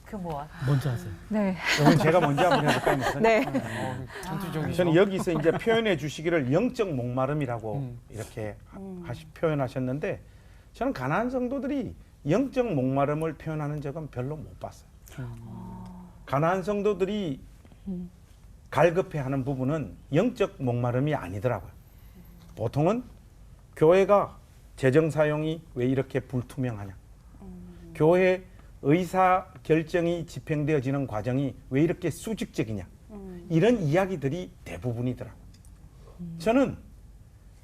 그 무엇? 먼저 하세요. 네. 이건 제가 먼저 한번 해볼까요? 목사님? 네. 전투적이죠. 저는 여기서 이제 표현해 주시기를 영적 목마름이라고 이렇게 표현하셨는데 저는 가나안 성도들이 영적 목마름을 표현하는 적은 별로 못 봤어요. 가나안 성도들이 갈급해하는 부분은 영적 목마름이 아니더라고요. 보통은 교회가 재정 사용이 왜 이렇게 불투명하냐? 교회 의사 결정이 집행되어지는 과정이 왜 이렇게 수직적이냐? 이런 이야기들이 대부분이더라고요. 저는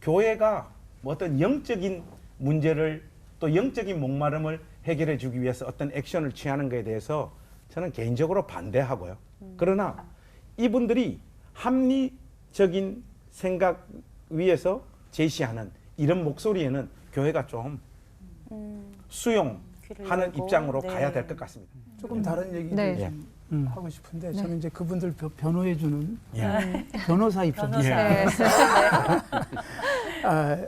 교회가 뭐 어떤 영적인 문제를 또 영적인 목마름을 해결해 주기 위해서 어떤 액션을 취하는 것에 대해서 저는 개인적으로 반대하고요. 그러나 이분들이 합리적인 생각 위에서 제시하는 이런 목소리에는 교회가 좀 수용하는 열고, 입장으로 네. 가야 될 것 같습니다. 조금 다른 얘기를 네. 좀 하고 싶은데 저는 이제 그분들 변호해주는 예. 변호사 입장에서 네.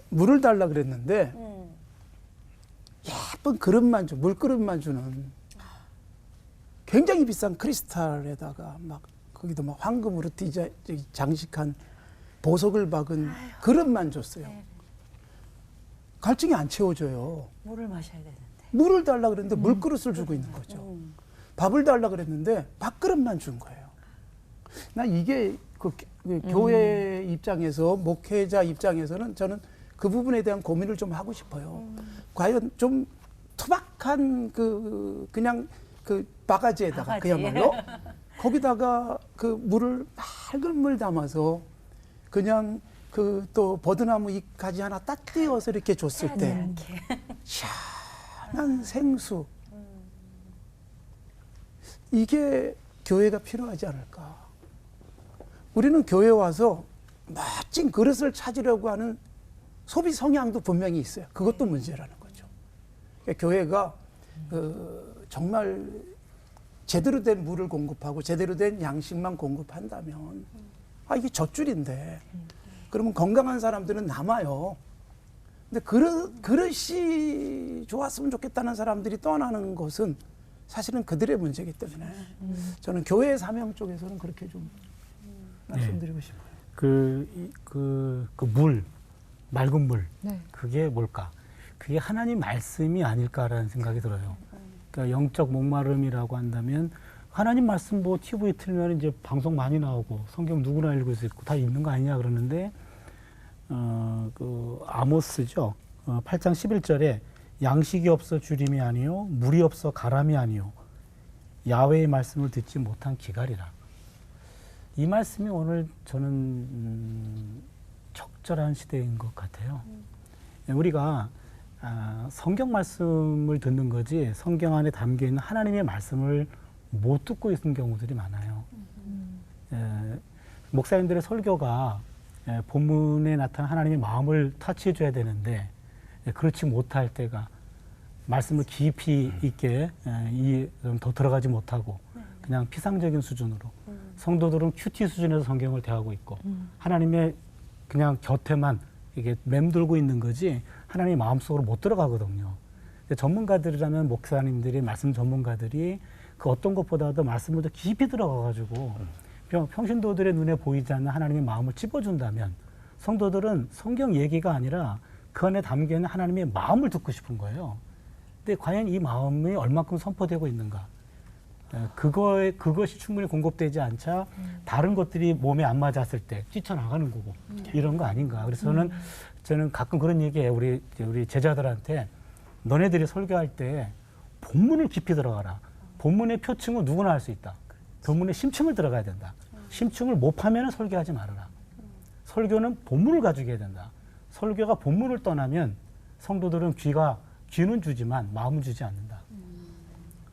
물을 달라 그랬는데 예쁜 그릇만 물그릇만 주는 굉장히 비싼 크리스탈에다가 막 거기도 막 황금으로 장식한 보석을 박은 그릇만 줬어요. 갈증이 안 채워져요. 물을 마셔야 되는데. 물을 달라 그랬는데 물그릇을 주고 있는 거죠. 밥을 달라 그랬는데 밥그릇만 준 거예요. 나 이게 그 교회 입장에서 목회자 입장에서는 저는 그 부분에 대한 고민을 좀 하고 싶어요. 과연 좀 투박한 그냥 그 바가지에다가 바가지. 그야말로 거기다가 그 물을 맑은 물 담아서 그냥 그 또 버드나무 잎가지 하나 딱 띄워서 이렇게 줬을 때 시원한 생수 이게 교회가 필요하지 않을까. 우리는 교회 와서 멋진 그릇을 찾으려고 하는 소비 성향도 분명히 있어요. 그것도 문제라는 거죠. 그러니까 교회가 정말 제대로 된 물을 공급하고 제대로 된 양식만 공급한다면 이게 젖줄인데 그러면 건강한 사람들은 남아요. 근데 그릇이 좋았으면 좋겠다는 사람들이 떠나는 것은 사실은 그들의 문제이기 때문에 저는 교회 사명 쪽에서는 그렇게 좀 말씀드리고 싶어요. 물, 맑은 물, 네. 그게 뭘까? 그게 하나님 말씀이 아닐까라는 생각이 들어요. 그러니까 영적 목마름이라고 한다면 하나님 말씀 뭐 TV 틀면 이제 방송 많이 나오고 성경 누구나 읽을 수 있고 다 읽는 거 아니냐 그러는데 그 아모스죠. 8장 11절에 양식이 없어 주림이 아니요 물이 없어 가람이 아니요 야훼의 말씀을 듣지 못한 기갈이라. 이 말씀이 오늘 저는 적절한 시대인 것 같아요. 우리가 성경 말씀을 듣는 거지 성경 안에 담겨 있는 하나님의 말씀을 못 듣고 있는 경우들이 많아요. 목사님들의 설교가 본문에 나타난 하나님의 마음을 터치해 줘야 되는데 그렇지 못할 때가 말씀을 깊이 있게 좀 더 들어가지 못하고 그냥 피상적인 수준으로 성도들은 큐티 수준에서 성경을 대하고 있고 하나님의 그냥 곁에만 이게 맴돌고 있는 거지 하나님의 마음속으로 못 들어가거든요. 전문가들이라면 목사님들이 말씀 전문가들이 그 어떤 것보다도 말씀을 더 깊이 들어가가지고 평신도들의 눈에 보이지 않는 하나님의 마음을 찝어준다면 성도들은 성경 얘기가 아니라 그 안에 담겨있는 하나님의 마음을 듣고 싶은 거예요. 근데 과연 이 마음이 얼마큼 선포되고 있는가? 그것이 충분히 공급되지 않자 다른 것들이 몸에 안 맞았을 때 뛰쳐나가는 거고 이런 거 아닌가. 그래서 저는 가끔 그런 얘기해요. 우리 제자들한테 너네들이 설교할 때 본문을 깊이 들어가라. 본문의 표층은 누구나 할 수 있다. 본문의 심층을 들어가야 된다. 심층을 못 파면 설교하지 말아라. 설교는 본문을 가지고 해야 된다. 설교가 본문을 떠나면 성도들은 귀는 주지만 마음은 주지 않는다.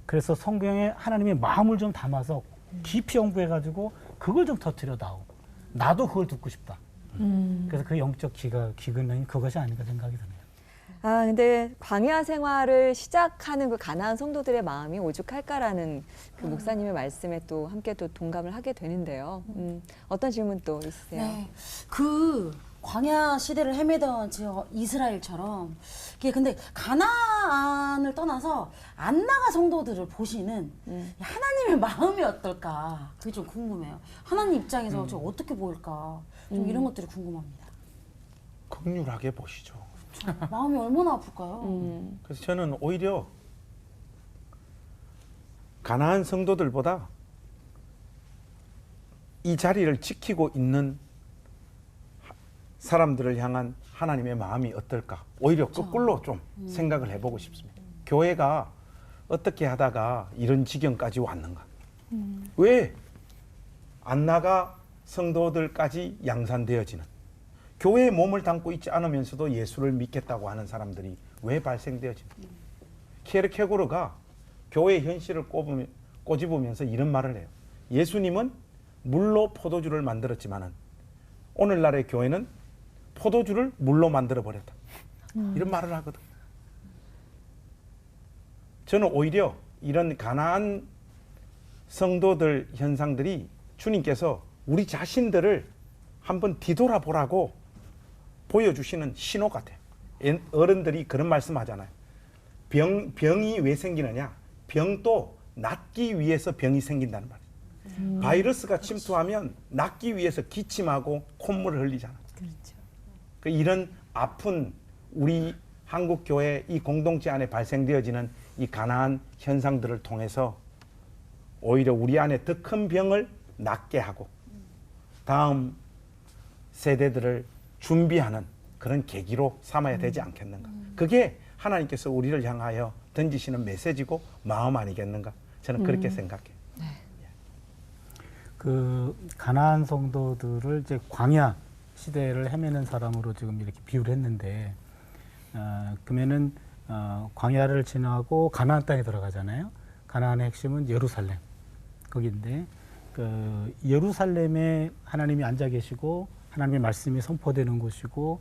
그래서 성경에 하나님의 마음을 좀 담아서 깊이 연구해가지고 그걸 좀 터뜨려다오. 나도 그걸 듣고 싶다. 그래서 그 영적 기근은 그것이 아닌가 생각이 드네요. 근데 광야 생활을 시작하는 그 가나안 성도들의 마음이 오죽할까라는 그 목사님의 말씀에 또 함께 또 동감을 하게 되는데요. 어떤 질문 또 있으세요? 네. 그 광야 시대를 헤매던 이스라엘처럼 이게 근데 가나안을 떠나서 안 나가 성도들을 보시는 하나님의 마음이 어떨까? 그게 좀 궁금해요. 하나님 입장에서 좀 어떻게 보일까? 좀 이런 것들이 궁금합니다. 극률하게 보시죠. 마음이 얼마나 아플까요? 그래서 저는 오히려 가나안 성도들보다 이 자리를 지키고 있는 사람들을 향한 하나님의 마음이 어떨까? 오히려 거꾸로 좀 생각을 해보고 싶습니다. 교회가 어떻게 하다가 이런 지경까지 왔는가? 왜 안 나가 성도들까지 양산되어지는? 교회에 몸을 담고 있지 않으면서도 예수를 믿겠다고 하는 사람들이 왜 발생되어집니까? 키에르케고르가 교회의 현실을 꼬집으면서 이런 말을 해요. 예수님은 물로 포도주를 만들었지만은 오늘날의 교회는 포도주를 물로 만들어 버렸다. 이런 말을 하거든. 저는 오히려 이런 가난한 성도들 현상들이 주님께서 우리 자신들을 한번 뒤돌아보라고 보여주시는 신호 같아요. 어른들이 그런 말씀하잖아요. 병이 왜 생기느냐? 병도 낫기 위해서 병이 생긴다는 말이에요. 바이러스가 침투하면 낫기 위해서 기침하고 콧물을 흘리잖아요. 그렇죠. 이런 아픈 우리 한국 교회 이 공동체 안에 발생되어지는 이 가난한 현상들을 통해서 오히려 우리 안에 더 큰 병을 낫게 하고 다음 세대들을 준비하는 그런 계기로 삼아야 되지 않겠는가. 그게 하나님께서 우리를 향하여 던지시는 메시지고 마음 아니겠는가. 저는 그렇게 생각해요. 그 가나안 성도들을 이제 광야 시대를 헤매는 사람으로 지금 이렇게 비유를 했는데, 그러면은 광야를 지나고 가나안 땅에 들어가잖아요. 가나안의 핵심은 예루살렘 거기인데, 그 예루살렘에 하나님이 앉아 계시고 하나님의 말씀이 선포되는 곳이고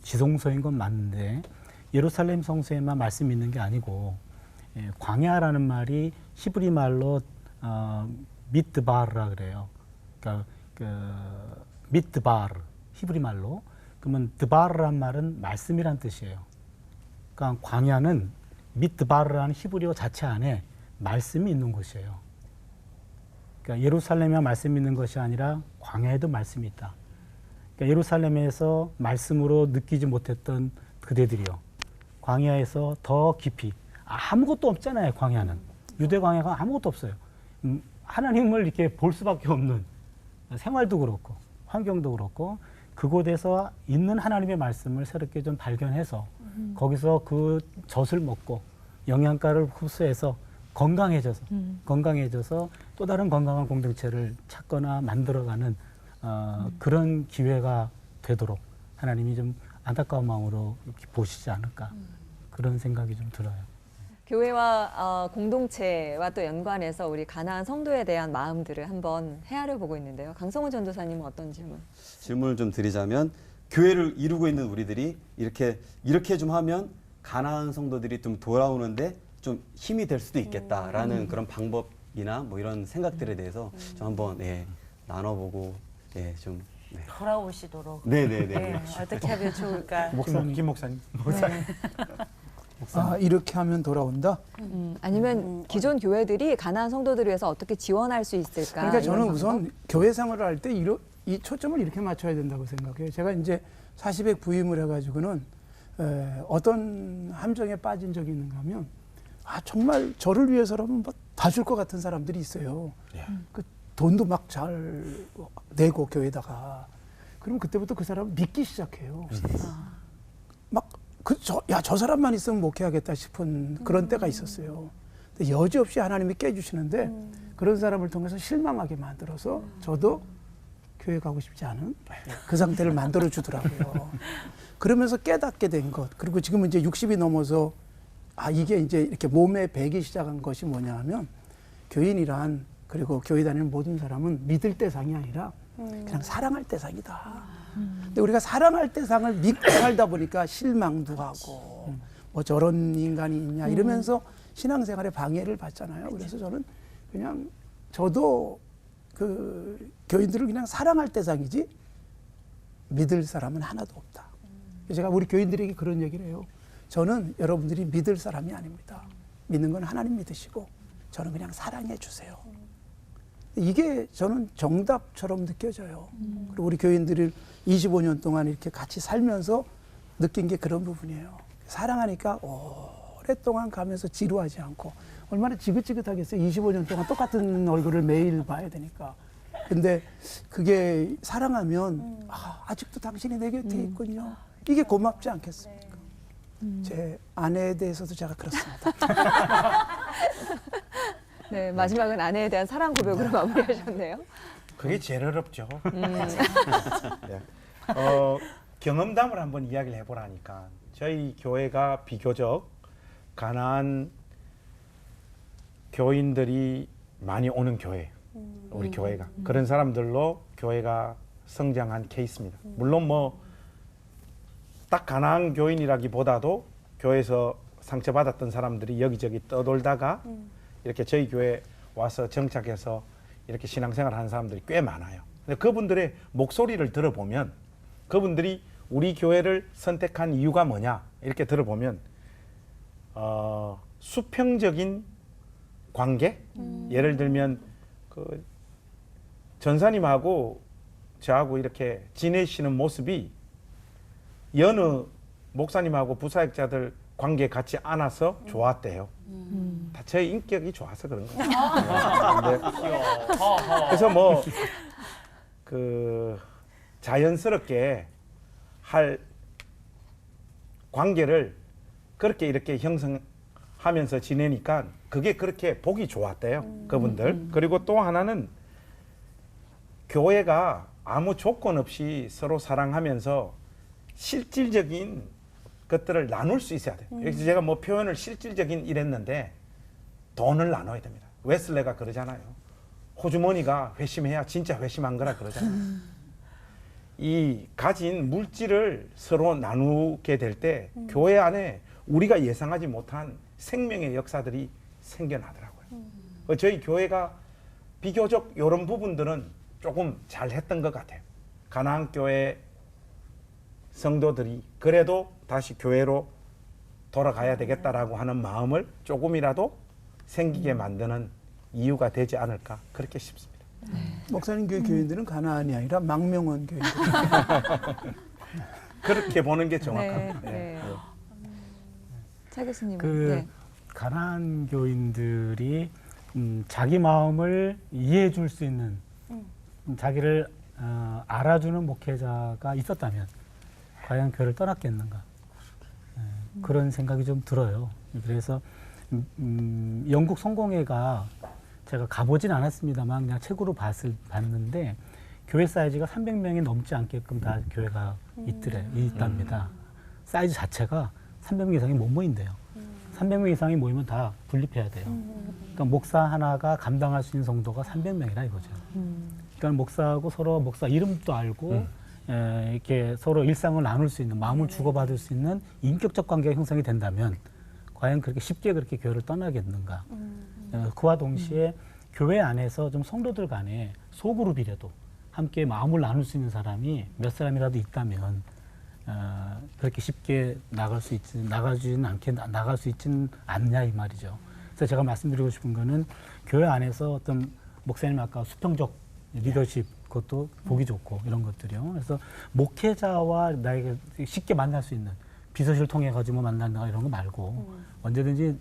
지성소인 건 맞는데, 예루살렘 성소에만 말씀이 있는 게 아니고, 광야라는 말이 히브리 말로 미드바르라 그래요. 그러니까 미드바르 히브리 말로. 그러면 드바르란 말은 말씀이란 뜻이에요. 그러니까 광야는 미드바르라는 히브리어 자체 안에 말씀이 있는 곳이에요. 그러니까 예루살렘에 말씀이 있는 것이 아니라 광야에도 말씀이 있다. 그러니까 예루살렘에서 말씀으로 느끼지 못했던 그대들이요, 광야에서 더 깊이, 아무것도 없잖아요. 광야는, 유대 광야가 아무것도 없어요. 하나님을 이렇게 볼 수밖에 없는, 생활도 그렇고 환경도 그렇고, 그곳에서 있는 하나님의 말씀을 새롭게 좀 발견해서 거기서 그 젖을 먹고 영양가를 흡수해서 건강해져서 또 다른 건강한 공동체를 찾거나 만들어가는 그런 기회가 되도록 하나님이 좀 안타까운 마음으로 이렇게 보시지 않을까, 그런 생각이 좀 들어요. 교회와 공동체와 또 연관해서 우리 가나안 성도에 대한 마음들을 한번 헤아려 보고 있는데요. 강성훈 전도사님은 어떤 질문을 좀 드리자면, 교회를 이루고 있는 우리들이 이렇게 좀 하면 가나안 성도들이 좀 돌아오는데 좀 힘이 될 수도 있겠다라는 그런 방법이나 뭐 이런 생각들에 대해서 좀 한번 나눠보고 좀 돌아오시도록. 네네네. 어떻게 하면 좋을까? 김 목사님. 이렇게 하면 돌아온다. 아니면 기존 교회들이 가나안 성도들을 위해서 어떻게 지원할 수 있을까? 그러니까 저는 이런 우선 방법? 교회 생활을 할 때 이 초점을 이렇게 맞춰야 된다고 생각해요. 제가 이제 40에 부임을 해가지고는 어떤 함정에 빠진 적이 있는가 하면, 정말 저를 위해서라면 다 줄 것 같은 사람들이 있어요. 그 돈도 막 잘 내고 교회에다가. 그럼 그때부터 그 사람을 믿기 시작해요. 막 저 사람만 있으면 목회하겠다 싶은 그런 때가 있었어요. 근데 여지없이 하나님이 깨주시는데 그런 사람을 통해서 실망하게 만들어서 저도 교회 가고 싶지 않은 그 상태를 만들어 주더라고요. 그러면서 깨닫게 된 것, 그리고 지금은 이제 60이 넘어서 이게 이제 이렇게 몸에 배기 시작한 것이 뭐냐 하면, 교인이란, 그리고 교회 다니는 모든 사람은 믿을 대상이 아니라 그냥 사랑할 대상이다. 근데 우리가 사랑할 대상을 믿고 살다 보니까 실망도 하고 뭐 저런 인간이 있냐 이러면서 신앙생활에 방해를 받잖아요. 그래서 저는 그냥 저도 그 교인들을 그냥 사랑할 대상이지 믿을 사람은 하나도 없다. 제가 우리 교인들에게 그런 얘기를 해요. 저는 여러분들이 믿을 사람이 아닙니다. 믿는 건 하나님 믿으시고 저는 그냥 사랑해 주세요. 이게 저는 정답처럼 느껴져요. 그리고 우리 교인들이 25년 동안 이렇게 같이 살면서 느낀 게 그런 부분이에요. 사랑하니까 오랫동안 가면서 지루하지 않고, 얼마나 지긋지긋하겠어요. 25년 동안 똑같은 얼굴을 매일 봐야 되니까. 근데 그게 사랑하면 아직도 당신이 내 곁에 있군요. 이게 고맙지 않겠습니까? 제 아내에 대해서도 제가 그렇습니다. 네, 마지막은 아내에 대한 사랑 고백으로 마무리하셨네요. 그게 제일 어렵죠. 경험담을 한번 이야기를 해보라니까 저희 교회가 비교적 가난한 교인들이 많이 오는 교회, 우리 교회가 그런 사람들로 교회가 성장한 케이스입니다. 물론 뭐 딱 가난한 교인이라기보다도 교회에서 상처받았던 사람들이 여기저기 떠돌다가 이렇게 저희 교회 와서 정착해서 이렇게 신앙생활 하는 사람들이 꽤 많아요. 근데 그분들의 목소리를 들어보면 그분들이 우리 교회를 선택한 이유가 뭐냐 이렇게 들어보면 수평적인 관계? 예를 들면 그 전사님하고 저하고 이렇게 지내시는 모습이 여느 목사님하고 부사역자들 관계 같지 않아서 좋았대요. 다 제 인격이 좋아서 그런 거예요. 그래서 뭐 그 자연스럽게 할 관계를 그렇게 이렇게 형성하면서 지내니까 그게 그렇게 보기 좋았대요. 그분들. 그리고 또 하나는 교회가 아무 조건 없이 서로 사랑하면서 실질적인 것들을 나눌 수 있어야 돼요. 여기서 제가 뭐 표현을 실질적인 이랬는데 돈을 나눠야 됩니다. 웨슬레가 그러잖아요. 호주머니가 회심해야 진짜 회심한 거라 그러잖아요. 이 가진 물질을 서로 나누게 될 때 교회 안에 우리가 예상하지 못한 생명의 역사들이 생겨나더라고요. 저희 교회가 비교적 이런 부분들은 조금 잘했던 것 같아요. 가나안 교회 성도들이 그래도 다시 교회로 돌아가야 되겠다라고 하는 마음을 조금이라도 생기게 만드는 이유가 되지 않을까 그렇게 싶습니다. 목사님 교회 교인들은 가나안이 아니라 망명원 교인들. 그렇게 보는 게 정확합니다. 네, 네. 차 교수님. 그 네. 가난한 교인들이 자기 마음을 이해해 줄 수 있는 자기를 알아주는 목회자가 있었다면 과연 교회를 떠났겠는가 그런 생각이 좀 들어요. 그래서 영국 성공회가 제가 가보진 않았습니다만 그냥 책으로 봤는데 교회 사이즈가 300명이 넘지 않게끔 다 교회가 있답니다. 사이즈 자체가 300명 이상이 못 모인대요. 300명 이상이 모이면 다 분립해야 돼요. 그러니까 목사 하나가 감당할 수 있는 성도가 300명이라 이거죠. 그러니까 목사하고 서로 목사 이름도 알고 이렇게 서로 일상을 나눌 수 있는 마음을 주고받을 수 있는 인격적 관계가 형성이 된다면 과연 그렇게 쉽게 그렇게 교회를 떠나겠는가. 그와 동시에 교회 안에서 좀 성도들 간에 소그룹이라도 함께 마음을 나눌 수 있는 사람이 몇 사람이라도 있다면 그렇게 쉽게 나갈 수 있지는 않냐 이 말이죠. 그래서 제가 말씀드리고 싶은 거는 교회 안에서 어떤 목사님 아까 수평적 리더십 그것도 보기 좋고 이런 것들이요. 그래서 목회자와 나에게 쉽게 만날 수 있는 비서실 통해 가지고 만난다 이런 거 말고 언제든지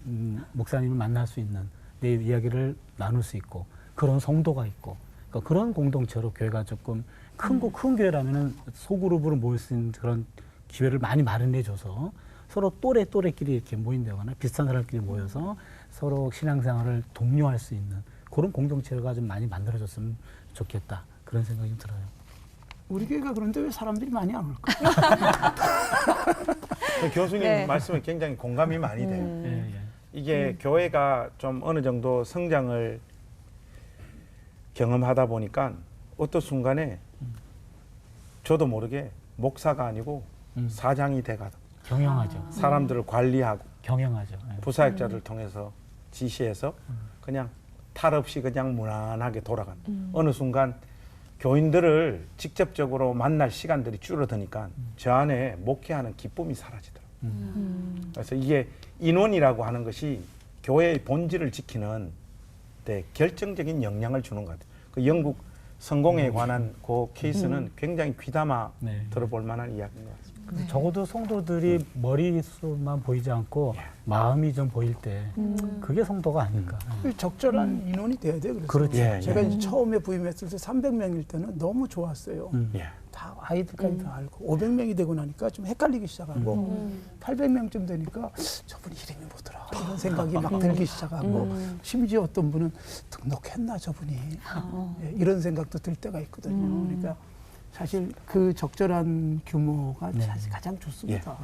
목사님을 만날 수 있는 내 이야기를 나눌 수 있고 그런 성도가 있고 그러니까 그런 공동체로 교회가 조금 큰 교회라면은 소그룹으로 모일 수 있는 그런 기회를 많이 마련해줘서 서로 또래끼리 이렇게 모인다거나 비슷한 사람끼리 모여서 서로 신앙생활을 독려할 수 있는 그런 공동체가 좀 많이 만들어졌으면 좋겠다 그런 생각이 좀 들어요. 우리 교회가 그런데 왜 사람들이 많이 안 올까? 그 교수님 네. 말씀에 굉장히 공감이 많이 돼요. 예. 이게 교회가 좀 어느 정도 성장을 경험하다 보니까 어떤 순간에 저도 모르게 목사가 아니고 사장이 돼가지고 경영하죠. 사람들을 관리하고 경영하죠. 예. 부사역자를 통해서 지시해서 그냥 탈 없이 그냥 무난하게 돌아간 어느 순간 교인들을 직접적으로 만날 시간들이 줄어드니까 저 안에 목회하는 기쁨이 사라지더라고요. 그래서 이게 인원이라고 하는 것이 교회의 본질을 지키는 데 결정적인 영향을 주는 것 같아요. 그 영국 성공에 관한 그 케이스는 굉장히 귀담아 네. 들어볼 만한 이야기인 것 같습니다. 근데 적어도 성도들이 머리수만 보이지 않고 마음이 좀 보일 때 그게 성도가 아닐까. 적절한 인원이 돼야 돼요. 그래서 그렇죠. 예, 제가 예. 이제 처음에 부임했을 때 300명일 때는 너무 좋았어요. 예. 다 아이들까지 다 알고 500명이 되고 나니까 좀 헷갈리기 시작하고 800명쯤 되니까 저분이 이름이 뭐더라 이런 생각이 막 들기 시작하고 심지어 어떤 분은 등록했나 저분이 예, 이런 생각도 들 때가 있거든요. 그러니까 사실 그 적절한 규모가 네. 사실 가장 좋습니다.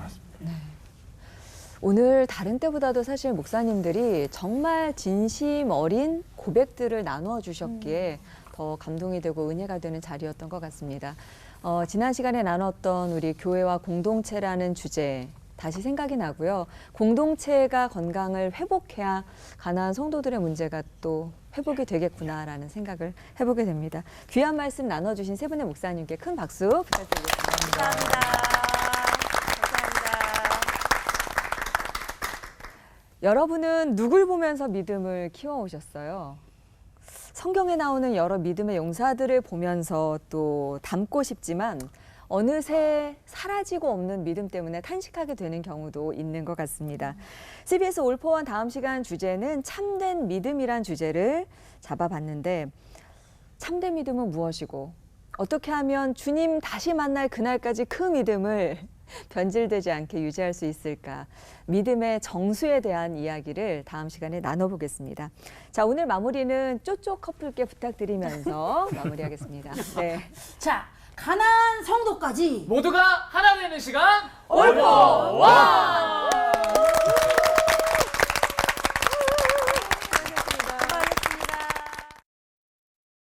오늘 다른 때보다도 사실 목사님들이 정말 진심 어린 고백들을 나누어 주셨기에 더 감동이 되고 은혜가 되는 자리였던 것 같습니다. 지난 시간에 나눴던 우리 교회와 공동체라는 주제 다시 생각이 나고요. 공동체가 건강을 회복해야 가난한 성도들의 문제가 또 회복이 되겠구나라는 생각을 해보게 됩니다. 귀한 말씀 나눠주신 세 분의 목사님께 큰 박수 부탁드리겠습니다. 감사합니다. 여러분은 누굴 보면서 믿음을 키워오셨어요? 성경에 나오는 여러 믿음의 용사들을 보면서 또 닮고 싶지만 어느새 사라지고 없는 믿음 때문에 탄식하게 되는 경우도 있는 것 같습니다. CBS 올포원 다음 시간 주제는 참된 믿음이란 주제를 잡아봤는데 참된 믿음은 무엇이고 어떻게 하면 주님 다시 만날 그날까지 그 믿음을 변질되지 않게 유지할 수 있을까? 믿음의 정수에 대한 이야기를 다음 시간에 나눠보겠습니다. 자, 오늘 마무리는 쪼쪼 커플께 부탁드리면서 마무리하겠습니다. 네. 자, 가난한 성도까지 모두가 하나 되는 시간 올포원!